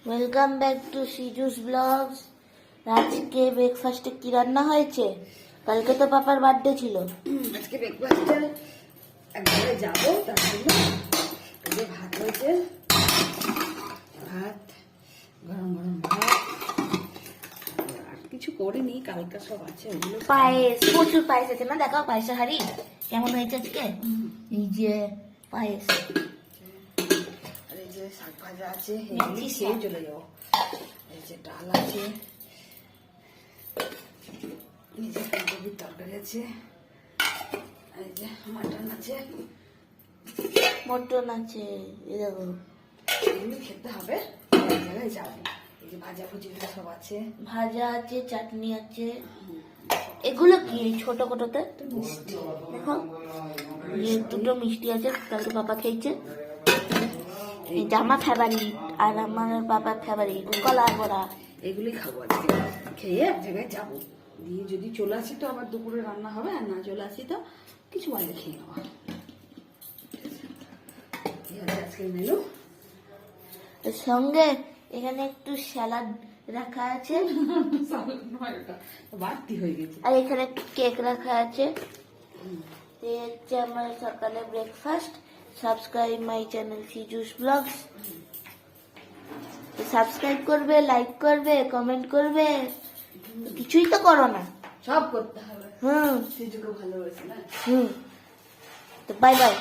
Welcome back to Siju's blogs. আজকে ব্রেকফাস্টে কি রান্না হয়েছে? কালকে তো পাপার বার্থডে ছিল। আজকে ব্রেকফাস্টে একবারে যাবো, তার জন্য এই যে ভাত হয়েছে, ভাত গরম গরম ভাত, আর কিছু করিনি, কালকে সব আছে ওগুলো। পায়েস, প্রচুর পায়েস আছে না, দেখাও পায়েসের হাড়ি কেমন হয়েছে আজকে। এই যে পায়েস, আর এই যে শাক ভাজা আছে, এগুলি খেয়ে চলে যাবো। এই যে ডাল আছে, এই যে ফুলকপির তরকারি আছে, এই যে মাটন আছে, মটন আছে, এই দেখো এগুলো খেতে হবে। এক জায়গায় যাবো, এই যে ভাজা ভুজিগুলো সব আছে, ভাজা আছে, চাটনি আছে। এগুলো কি ছোট কোটোতে দেখো, এই দুটো মিষ্টি আছে, কালকে পাপা খেয়েছে। এই জামা ফেভারিট আর আমার বাবার ফেভারিট কলা বড়া। এগুলি খাবো আজকে, খেয়ে এক জায়গায় যাবো, দিয়ে যদি চলে আসি তো আবার দুপুরে রান্না হবে, আর না চলে আসি তো কিছু বাইরে খেয়ে নেওয়া। আজকে মেনু এর সঙ্গে এখানে একটু স্যালাড রাখা আছে, বাড়তি হয়ে গেছে। আর এখানে একটু কেক রাখা আছে। এই হচ্ছে আমার সকালে breakfast. Subscribe my channel Siju's blogs. Subscribe করবে, লাইক করবে, কমেন্ট করবে, কিছুই তো করো না। সব করতে হবে, হুম সেটুকু ভালোবাসি না। হুম তো বাই বাই।